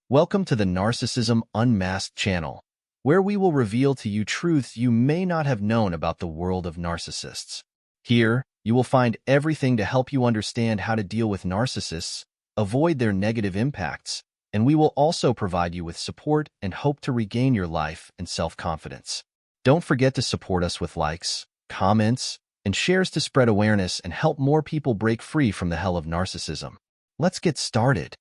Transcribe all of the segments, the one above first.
Welcome to the Narcissism Unmasked channel, where we will reveal to you truths you may not have known about the world of narcissists. Here, you will find everything to help you understand how to deal with narcissists, avoid their negative impacts, and we will also provide you with support and hope to regain your life and self-confidence. Don't forget to support us with likes, comments, and shares to spread awareness and help more people break free from the hell of narcissism. Let's get started.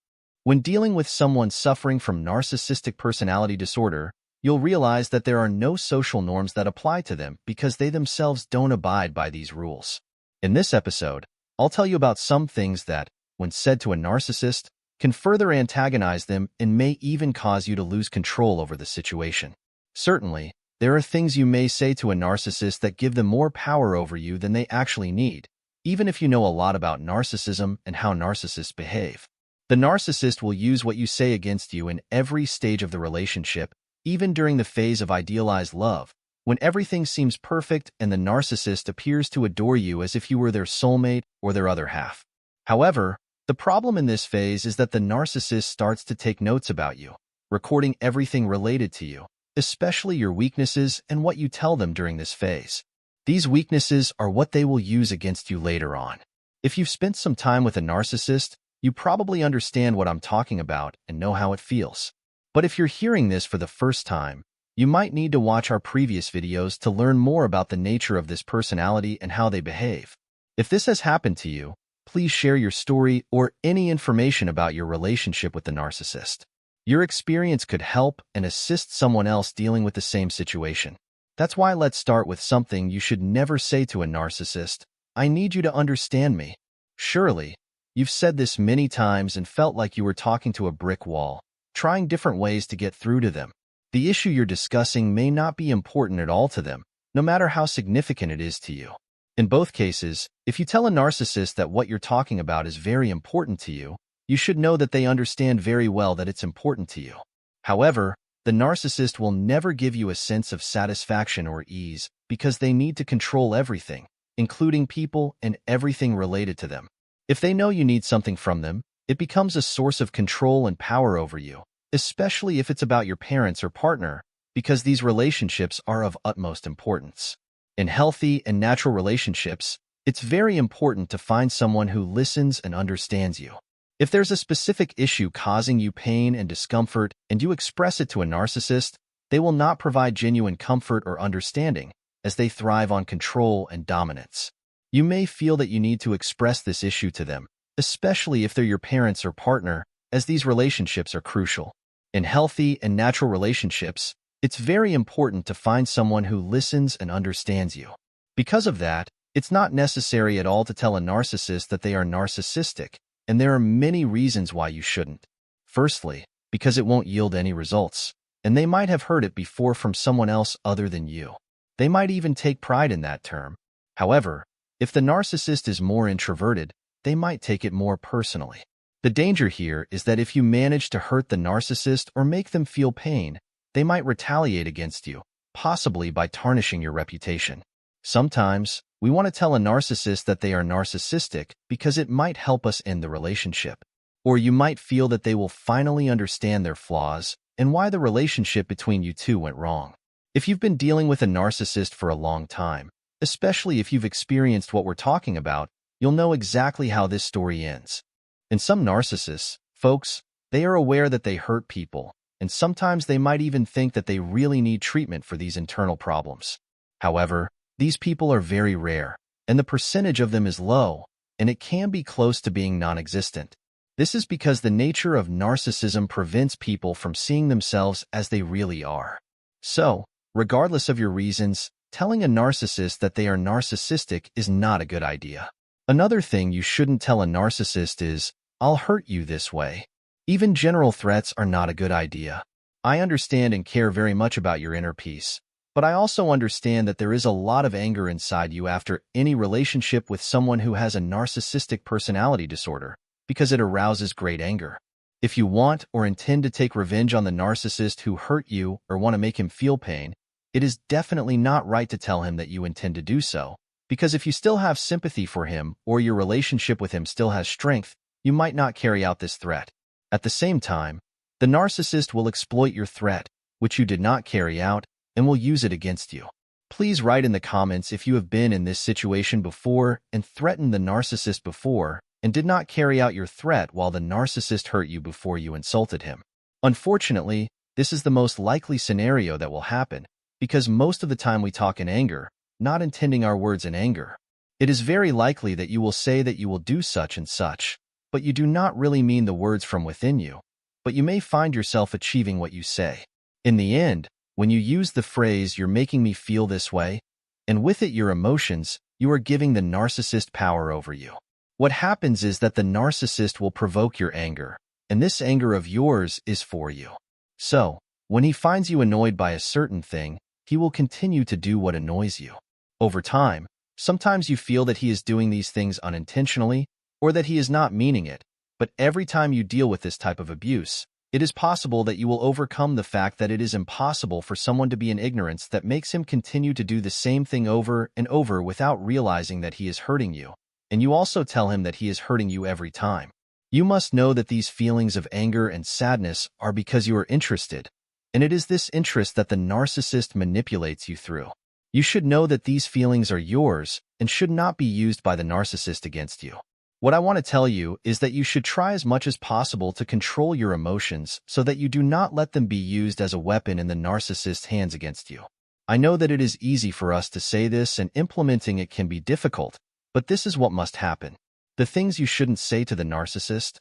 When dealing with someone suffering from narcissistic personality disorder, you'll realize that there are no social norms that apply to them because they themselves don't abide by these rules. In this episode, I'll tell you about some things that, when said to a narcissist, can further antagonize them and may even cause you to lose control over the situation. Certainly, there are things you may say to a narcissist that give them more power over you than they actually need, even if you know a lot about narcissism and how narcissists behave. The narcissist will use what you say against you in every stage of the relationship, even during the phase of idealized love, when everything seems perfect and the narcissist appears to adore you as if you were their soulmate or their other half. However, the problem in this phase is that the narcissist starts to take notes about you, recording everything related to you, especially your weaknesses and what you tell them during this phase. These weaknesses are what they will use against you later on. If you've spent some time with a narcissist, you probably understand what I'm talking about and know how it feels. But if you're hearing this for the first time, you might need to watch our previous videos to learn more about the nature of this personality and how they behave. If this has happened to you, please share your story or any information about your relationship with the narcissist. Your experience could help and assist someone else dealing with the same situation. That's why let's start with something you should never say to a narcissist: "I need you to understand me." Surely, you've said this many times and felt like you were talking to a brick wall, trying different ways to get through to them. The issue you're discussing may not be important at all to them, no matter how significant it is to you. In both cases, if you tell a narcissist that what you're talking about is very important to you, you should know that they understand very well that it's important to you. However, the narcissist will never give you a sense of satisfaction or ease because they need to control everything, including people and everything related to them. If they know you need something from them, it becomes a source of control and power over you, especially if it's about your parents or partner, because these relationships are of utmost importance. In healthy and natural relationships, it's very important to find someone who listens and understands you. If there's a specific issue causing you pain and discomfort and you express it to a narcissist, they will not provide genuine comfort or understanding, as they thrive on control and dominance. You may feel that you need to express this issue to them, especially if they're your parents or partner, as these relationships are crucial. In healthy and natural relationships, it's very important to find someone who listens and understands you. Because of that, it's not necessary at all to tell a narcissist that they are narcissistic, and there are many reasons why you shouldn't. Firstly, because it won't yield any results, and they might have heard it before from someone else other than you. They might even take pride in that term. However, if the narcissist is more introverted, they might take it more personally. The danger here is that if you manage to hurt the narcissist or make them feel pain, they might retaliate against you, possibly by tarnishing your reputation. Sometimes, we want to tell a narcissist that they are narcissistic because it might help us end the relationship. Or you might feel that they will finally understand their flaws and why the relationship between you two went wrong. If you've been dealing with a narcissist for a long time, especially if you've experienced what we're talking about, you'll know exactly how this story ends. In some narcissists, folks, they are aware that they hurt people, and sometimes they might even think that they really need treatment for these internal problems. However, these people are very rare, and the percentage of them is low, and it can be close to being non-existent. This is because the nature of narcissism prevents people from seeing themselves as they really are. So, regardless of your reasons, telling a narcissist that they are narcissistic is not a good idea. Another thing you shouldn't tell a narcissist is, "I'll hurt you this way." Even general threats are not a good idea. I understand and care very much about your inner peace, but I also understand that there is a lot of anger inside you after any relationship with someone who has a narcissistic personality disorder, because it arouses great anger. If you want or intend to take revenge on the narcissist who hurt you or want to make him feel pain, it is definitely not right to tell him that you intend to do so, because if you still have sympathy for him or your relationship with him still has strength, you might not carry out this threat. At the same time, The narcissist will exploit your threat, which you did not carry out, and will use it against you. Please write in the comments if you have been in this situation before and threatened the narcissist before and did not carry out your threat while the narcissist hurt you before you insulted him. Unfortunately, this is the most likely scenario that will happen because most of the time we talk in anger, not intending our words in anger. It is very likely that you will say that you will do such and such, but you do not really mean the words from within you, but you may find yourself achieving what you say. In the end, when you use the phrase, "you're making me feel this way," and with it your emotions, you are giving the narcissist power over you. What happens is that the narcissist will provoke your anger, and this anger of yours is for you. So, when he finds you annoyed by a certain thing, he will continue to do what annoys you. Over time, sometimes you feel that he is doing these things unintentionally or that he is not meaning it, but every time you deal with this type of abuse, it is possible that you will overcome the fact that it is impossible for someone to be in ignorance that makes him continue to do the same thing over and over without realizing that he is hurting you, and you also tell him that he is hurting you every time. You must know that these feelings of anger and sadness are because you are interested, and it is this interest that the narcissist manipulates you through. You should know that these feelings are yours and should not be used by the narcissist against you. What I want to tell you is that you should try as much as possible to control your emotions so that you do not let them be used as a weapon in the narcissist's hands against you. I know that it is easy for us to say this and implementing it can be difficult, but this is what must happen. The things you shouldn't say to the narcissist,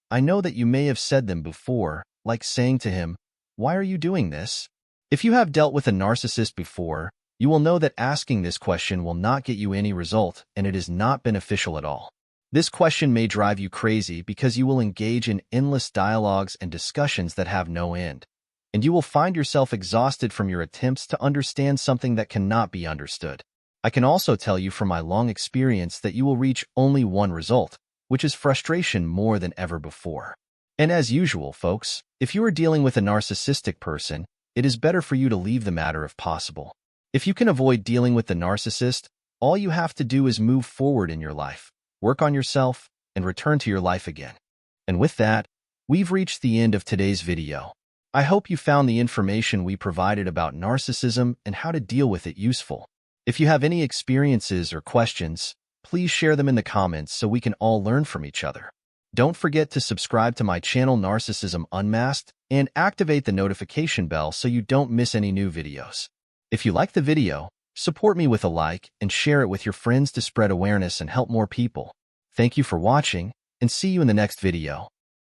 I know that you may have said them before, like saying to him, "Why are you doing this?" If you have dealt with a narcissist before, you will know that asking this question will not get you any result and it is not beneficial at all. This question may drive you crazy because you will engage in endless dialogues and discussions that have no end, and you will find yourself exhausted from your attempts to understand something that cannot be understood. I can also tell you from my long experience that you will reach only one result, which is frustration more than ever before. And as usual, folks, if you are dealing with a narcissistic person, it is better for you to leave the matter if possible. If you can avoid dealing with the narcissist, all you have to do is move forward in your life, work on yourself, and return to your life again. And with that, we've reached the end of today's video. I hope you found the information we provided about narcissism and how to deal with it useful. If you have any experiences or questions, please share them in the comments so we can all learn from each other. Don't forget to subscribe to my channel Narcissism Unmasked and activate the notification bell so you don't miss any new videos. If you like the video, support me with a like and share it with your friends to spread awareness and help more people. Thank you for watching, and see you in the next video.